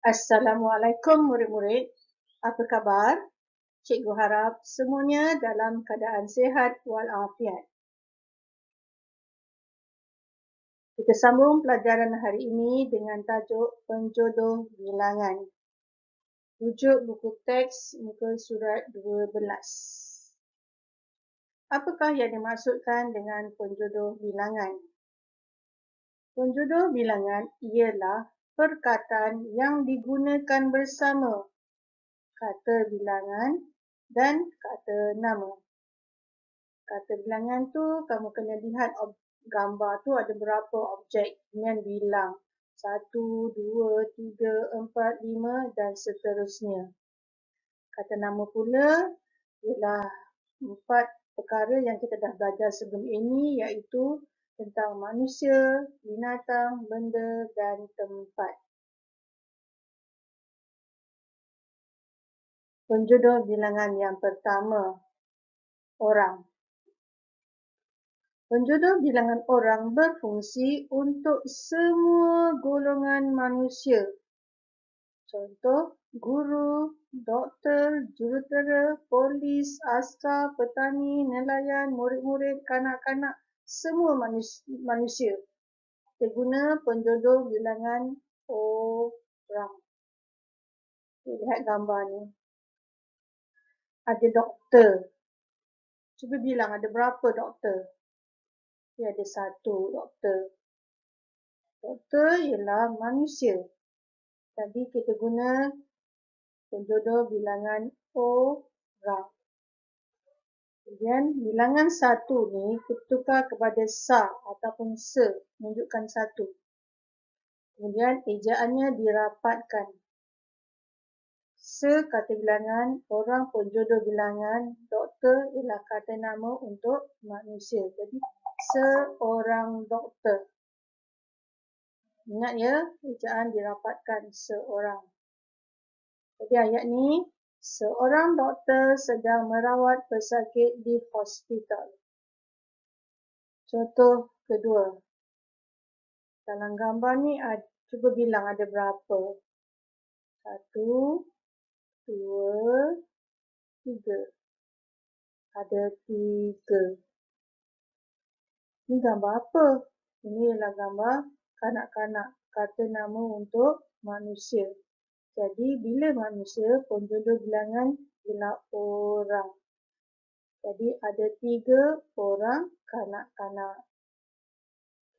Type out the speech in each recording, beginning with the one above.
Assalamualaikum murid-murid. Apa khabar? Cikgu harap semuanya dalam keadaan sihat walafiat. Kita sambung pelajaran hari ini dengan tajuk penjodoh bilangan. Rujuk buku teks muka surat 12. Apakah yang dimaksudkan dengan penjodoh bilangan? Penjodoh bilangan ialah perkataan yang digunakan bersama kata bilangan dan kata nama. Kata bilangan tu kamu kena lihat gambar tu ada berapa objek dengan bilang 1, 2, 3, 4, 5 dan seterusnya. Kata nama pula ialah 4 perkara yang kita dah belajar sebelum ini, iaitu tentang manusia, binatang, benda dan tempat. Penjodoh bilangan yang pertama, orang. Penjodoh bilangan orang berfungsi untuk semua golongan manusia. Contoh, guru, doktor, jurutera, polis, askar, petani, nelayan, murid-murid, kanak-kanak, semua manusia. Kita guna penjodoh bilangan orang. Lihat gambar ni. Ada doktor. Cuba bilang ada berapa doktor? Dia ada 1 doktor. Doktor ialah manusia. Tadi kita guna penjodoh bilangan orang. Kemudian bilangan 1 ni kita tukar kepada sa ataupun se, menunjukkan 1. Kemudian ejaannya dirapatkan. Se kata bilangan, orang penjodoh bilangan, doktor ialah kata nama untuk manusia. Jadi seorang doktor. Ingat ya, ejaan dirapatkan seorang. Jadi ayat ni, seorang doktor sedang merawat pesakit di hospital. Contoh kedua. Dalam gambar ni, cuba bilang ada berapa. 1, 2, 3. Ada 3. Ini gambar apa? Ini adalah gambar kanak-kanak, kata nama untuk manusia. Jadi, bila manusia, penjodoh bilangan ialah orang. Jadi, ada 3 orang kanak-kanak.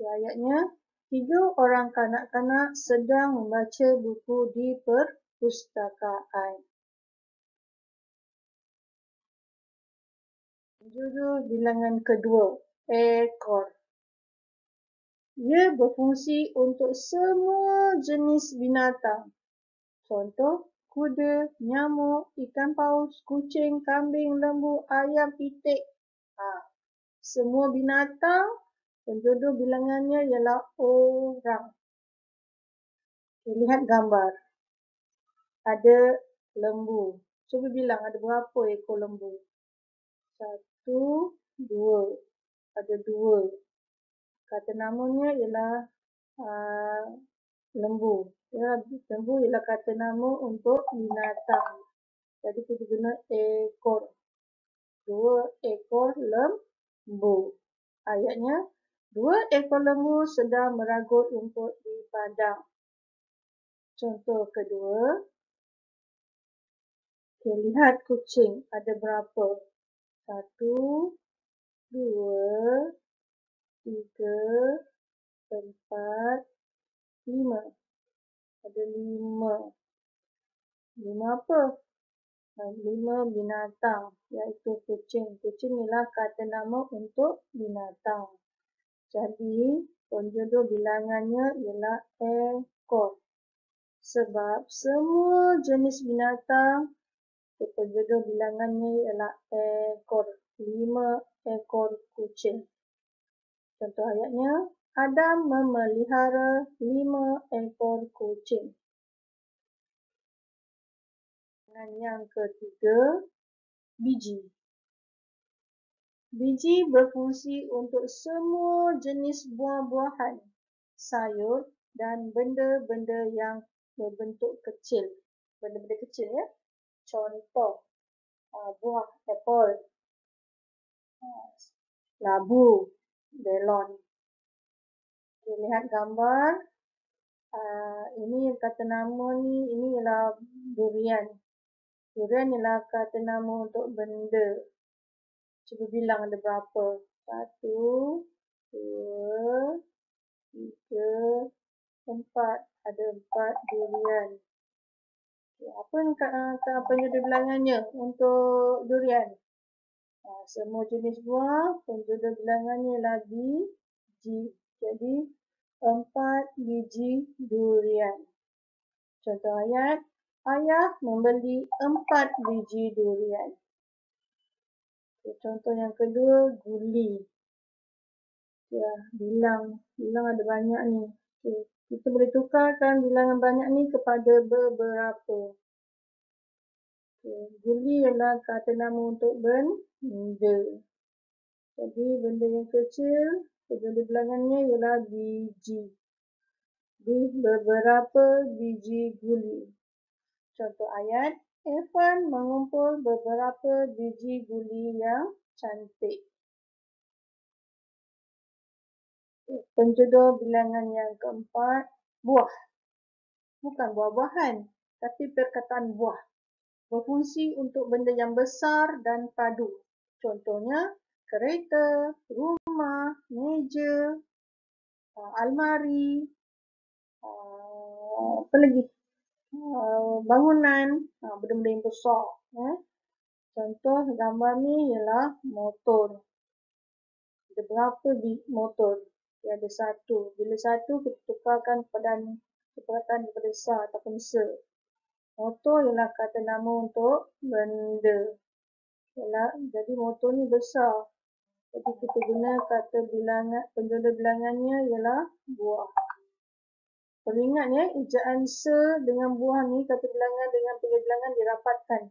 Ayatnya, 3 orang kanak-kanak sedang membaca buku di perpustakaan. Penjodoh bilangan kedua, ekor. Ia berfungsi untuk semua jenis binatang. Contoh, kuda, nyamuk, ikan paus, kucing, kambing, lembu, ayam, itik. Semua binatang, penjodoh bilangannya ialah orang. Lihat gambar. Ada lembu. Cuba bilang ada berapa ekor lembu? 1, 2. Ada 2. Kata namanya ialah lembu. Ya, lembu ialah kata nama untuk binatang. Jadi kita guna ekor. 2 ekor lembu. Ayatnya, 2 ekor lembu sedang meragut rumput di padang. Contoh kedua. Okay, lihat kucing. Ada berapa? 1, 2, 3, 4, 5. Ada 5. 5 apa? 5 binatang, iaitu kucing. Kucing ialah kata nama untuk binatang. Jadi, penjodoh bilangannya ialah ekor. Sebab semua jenis binatang, penjodoh bilangannya ialah ekor. 5 ekor kucing. Contoh ayatnya, Adam memelihara 5 ekor kucing. Dan yang ketiga, biji. Biji berfungsi untuk semua jenis buah-buahan, sayur dan benda-benda yang berbentuk kecil. Benda-benda kecil ya. Contoh, buah apple, labu, melon. Okay, lihat gambar. Ini kata nama ni, ini ialah durian. Durian ialah kata nama untuk benda. Cuba bilang ada berapa. 1, 2, 3, 4. Ada 4 durian. Okay, apa penjodoh bilangannya untuk durian? Semua jenis buah, penjodoh bilangannya ialah biji. Jadi, 4 biji durian. Contoh ayat, ayah membeli 4 biji durian. Okay, contoh yang kedua, guli. Ya, bilang ada banyak ni. Okay, kita boleh tukarkan bilangan banyak ni kepada beberapa. Okay, guli ialah kata nama untuk benda. Jadi, benda yang kecil, penjodoh bilangannya ialah biji. Beberapa biji guli. Contoh ayat, Evan mengumpul beberapa biji guli yang cantik. Penjodoh bilangan yang keempat, buah. Bukan buah-buahan, tapi perkataan buah. Berfungsi untuk benda yang besar dan padu. Contohnya, kereta, rumah, meja, almari, apa lagi? Bangunan, benda-benda yang besar. Contoh gambar ni ialah motor. Ada berapa motor? Dia ada 1. Bila 1 kita tukarkan kepadatan daripada besar ataupun se. Motor ialah kata nama untuk benda. Jadi motor ni besar. Jadi kita guna kata penjodoh bilangannya ialah buah. Perlu ingat ya, ejaan se dengan buah ni, kata bilangan dengan penjodoh bilangan dirapatkan.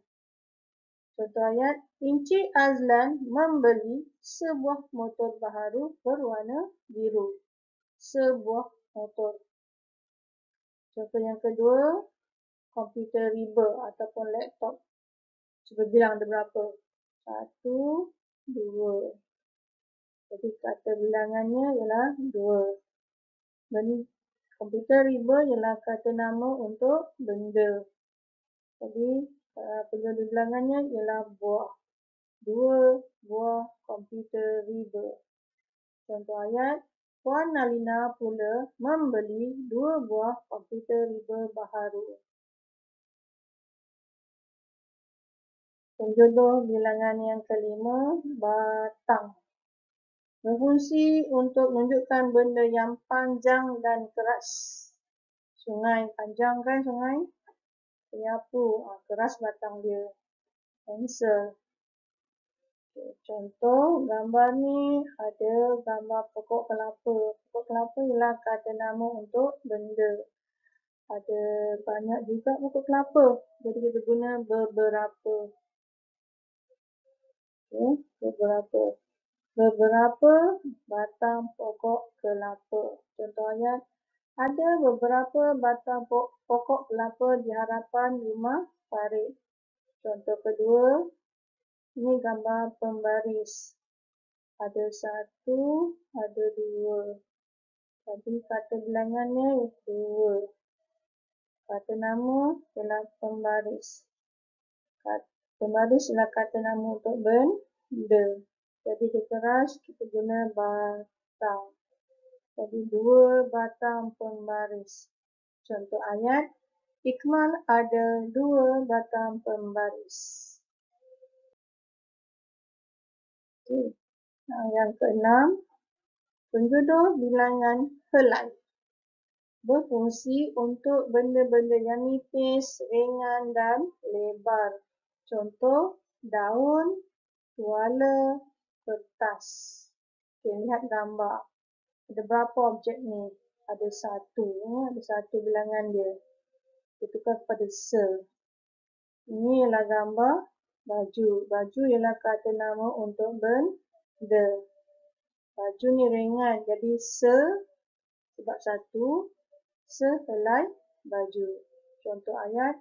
Contoh ayat, Encik Azlan membeli sebuah motor baharu berwarna biru. Sebuah motor. Contoh yang kedua, komputer riba ataupun laptop. Cuba bilang ada berapa? 1, 2. Jadi kata bilangannya ialah 2. Dan komputer riba ialah kata nama untuk benda. Jadi penjodoh bilangannya ialah buah. 2 buah komputer riba. Contoh ayat, Puan Nalina pula membeli 2 buah komputer riba baharu. Penjodoh bilangan yang kelima, batang. Berfungsi untuk menunjukkan benda yang panjang dan keras. Sungai, panjang kan sungai? Penyapu, keras batang dia. Pensel. Contoh, gambar ni ada gambar pokok kelapa. Pokok kelapa ialah kata nama untuk benda. Ada banyak juga pokok kelapa. Jadi kita guna beberapa. Okay, beberapa batang pokok kelapa. Contoh ayat, ada beberapa batang pokok kelapa di hadapan rumah Farid. Contoh kedua, ini gambar pembaris. Ada 1, ada 2. Jadi kata bilangannya 2. Kata nama ialah pembaris. Pembaris ialah kata nama untuk benda. Jadi dia keras, kita guna batang. Jadi 2 batang pembaris. Contoh ayat, Ikmal ada 2 batang pembaris. Okay. Yang keenam, penjodoh bilangan helai. Berfungsi untuk benda-benda yang nipis, ringan dan lebar. Contoh, daun, tuala, kertas. Okay, lihat gambar. Ada berapa objek ni? Ada 1. Ada 1 bilangan dia. Kita tukar kepada se. Ini ialah gambar baju. Baju ialah kata nama untuk benda. Baju ni ringan. Jadi se sebab 1. Sehelai baju. Contoh ayat,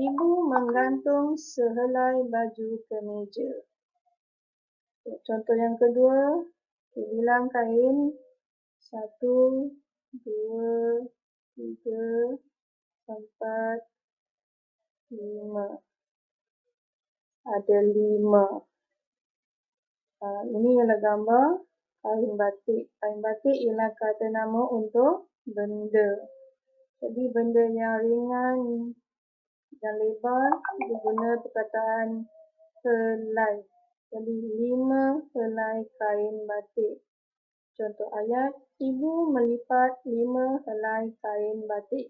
ibu menggantung sehelai baju ke meja. Contoh yang kedua, bilang kain 1, 2, 3, 4, 5. Ada 5. Ini ialah gambar kain batik. Kain batik ialah kata nama untuk benda. Jadi benda yang ringan dan lebar diguna perkataan helai. Jadi 5 helai kain batik. Contoh ayat, ibu melipat 5 helai kain batik.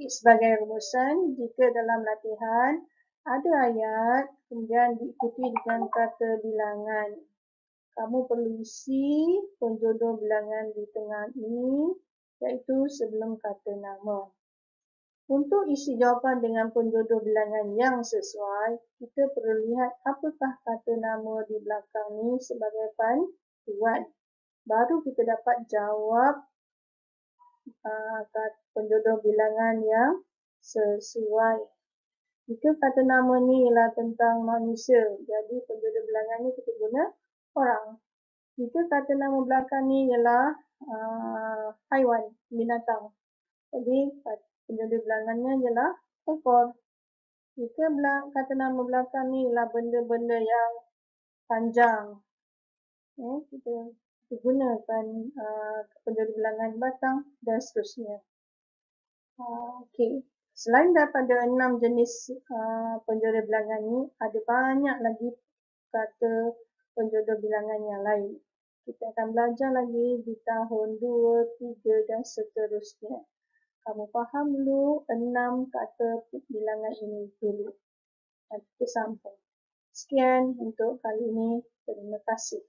Sebagai rumusan, jika dalam latihan ada ayat kemudian diikuti dengan kata bilangan, kamu perlu isi penjodoh bilangan di tengah ini, iaitu sebelum kata nama. Untuk isi jawapan dengan penjodoh bilangan yang sesuai, kita perlu lihat apakah kata nama di belakang ini sebagai panduan. Baru kita dapat jawab penjodoh bilangan yang sesuai. Jika kata nama ni ialah tentang manusia, jadi penjodoh bilangan ni kita guna orang. Jika kata nama belakang ni ialah haiwan, binatang, jadi penjodoh bilangannya ialah ekor. Jika kata nama belakang ni ialah benda-benda yang panjang, kita gunakan penjodoh bilangan batang dan seterusnya. Okey. Selain daripada 6 jenis penjodoh bilangan ni, ada banyak lagi kata penjodoh bilangan yang lain. Kita akan belajar lagi di tahun 2, 3 dan seterusnya. Kamu faham dulu 6 kata bilangan ini dulu. Nanti kita sambung. Sekian untuk kali ini. Terima kasih.